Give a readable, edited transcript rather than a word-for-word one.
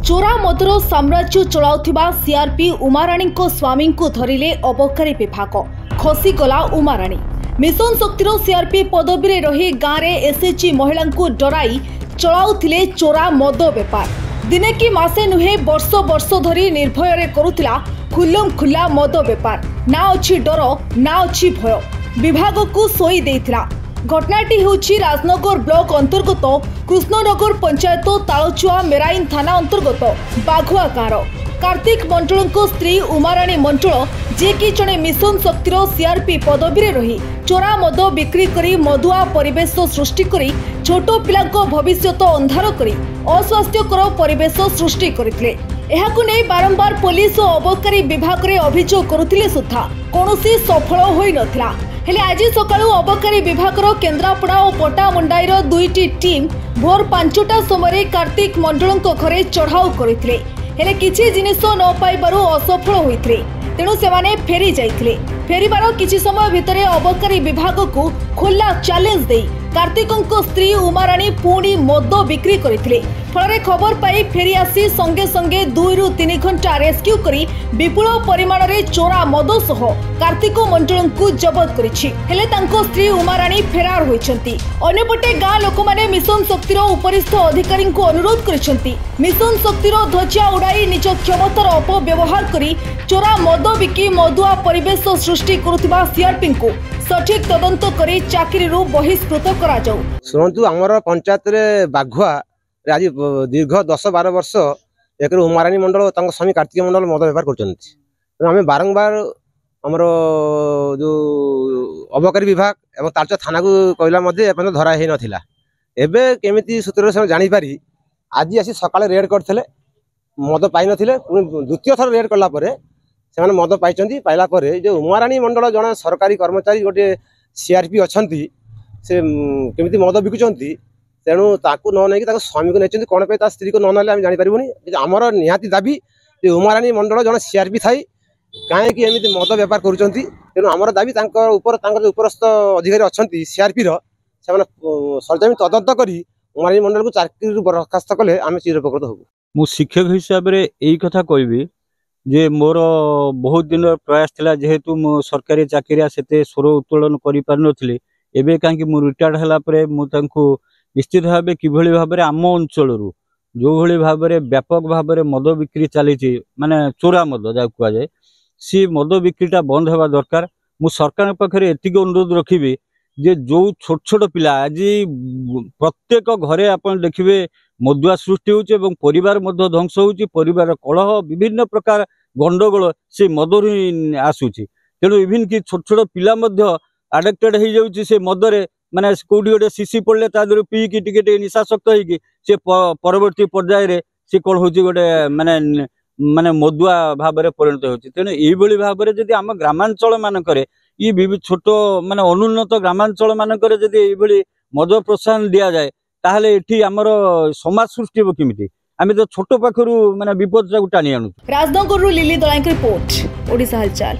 चोरा मदर साम्राज्य चलाउथिबा सीआरपी उमाराणी स्वामी को धरिले अबकारी विभाग खसीगला उमाराणी। मिशन शक्तिर सीआरपी पदवी रही गाँव में एसएचजी महिला डराई चलाउथिले चोरा मद बेपार। दिने कि मासे नुहे वर्ष वर्ष धरी निर्भय करुथिला खुल्लम खुल्ला मद बेपार। ना अच्छी डर ना अच्छी भय, विभाग को सोई देइथिला। घटनाटी होछि राजनगर ब्लॉक अंतर्गत कृष्णनगर पंचायत तालचुआ मेराइन थाना अंतर्गत बाघुआ गाँव। कार्तिक मंडल स्त्री उमाराणी मंडल जे कि जड़े मिशन शक्तिर सीआरपी पदवी रही चोरा मद बिक्री करी मदुआ परिवेश सृष्टि करी छोट पिला भविष्यत अंधार करी अस्वास्थ्यकर परिवेश सृष्टि करथिले। एहाकु नै बारंबार पुलिस और अबकारी विभाग रे अभियोग करुथिले सुद्धा कोनोसी सफल होई नथिला। हेले आज सकाळु अबकारी विभागर केन्द्रापड़ा और पटामुंडाईर दुईटी टीम भोर 5टा समय कार्तिक मंडल घरे चढ़ाऊ करथिले। हेले किछि जिनिस न पाइबारु असफल होइथिले। तेणु सेमाने फेरी जाइथिले। फेरिबार किछि समय भितरे अबकारी विभाग को खोला चैलेंज दे कार्तिकंको स्त्री उमाराणी पुणी मद बिक्री करथिले। फल खबर पाई फेरी आसी संगे संगे 2 ରୁ 3 घंटा रेस्क्यू करी विपुल परिमाण रे चोरा मद सह कार्तिक मंडल को जबत करिछि। हेले तांको स्त्री उमाराणी फेरार होइछंती। अन्यपटे गाँ लोक माने मिशन शक्तिर उपरिस्थ अधिकारी को अनुरोध करिछंती मिशन शक्तिर ध्वजा उड़ाई निज क्षमतार अपव्यवहार करी चोरा मद बिकी मदुआ परिवेश सृष्टि करुथिबा सीआरपी को सठिक तदंत करी चाकरी रु बहिष्कृत करा जाऊ। सुनतु हमर पंचायत रे बाघुआ आज दीर्घ 10-12 वर्ष एक उमाराणी मंडल स्वामी कार्तिक मंडल मद बेपार कर आम बारंबार आमर जो अबकारी विभाग और तालचुआ थाना को कहला धरा हो नाला। एवं केमी सूत्र से जानीपारी आज आसी सकाଳେ रेड करते मद पाई नथिले। द्वितीय थर रेड कलापर से मद पाई पाइला जो उमाराणी मंडल जड़े सरकारी कर्मचारी गोटे सीआरपी अच्छा से केमी मद बिकुंट तेणु ताकू न नहीं स्वामी को नहीं कौन पे स्त्री को न ना जानीपारूनी। आमर निहाती दाबी उमाराणी मंडल जड़े सीआरपी थाई कहीं एमती मद बेपार करुँच। तेणु आमर दाबी उपरस्थ अधिकारी अच्छा सीआरपी सरजमी तदंत कर उमाराणी मंडल को चाकरी बर्खास्त कले आम चिरउपकृत हबु। मु शिक्षक हिसाब रे यही कथा कहबी जे मोर बहुत दिन प्रयास थिला जेहेतु मो सरकारी चाकरिया सेते स्वर उत्तोलन करि पार नथिले। एबे कांकी मु रिटायर्ड हला परे मु तांको निश्चित भाव किभली भाव आम अंचल जो भली भाव व्यापक भाव मद बिक्री चली माने चोरा मद जा कहुए सी मद बिक्रीटा बंद होगा दरकार। मु सरकार पाखे एतिक अनुरोध रखी जे जो छोट छोट पिला आज प्रत्येक घरे आप देखिए मदुआ सृष्टि होउछि परिवार मध्य ध्वंस होउछि। परिवार कलह विभिन्न प्रकार गंडगोल से मदर ही आसुछि। तेणु इभिन कि छोट छोट पिला मध्य आडिक्टेड हो जाउछि से मदरे माने कोडी गोटे शिशि पड़े तादर पीकी टिके निशाशक्त होगी से परवर्ती पर्यायर से कौन हो गोटे माने माने मदुआ भाव में परिणत होती। तेणु यही भाव में जब आम ग्रामांचल मानक ये छोट माने अनुन्नत ग्रामांचल मानक मद प्रोत्साहन दि जाए ताहले एठी आमर समाज सृष्टि हो किमिति आम तो छोट पाखरु माने विपद टाणी आणु। राजनगर लिली दलांक रिपोर्ट ओडिशा हालचाल।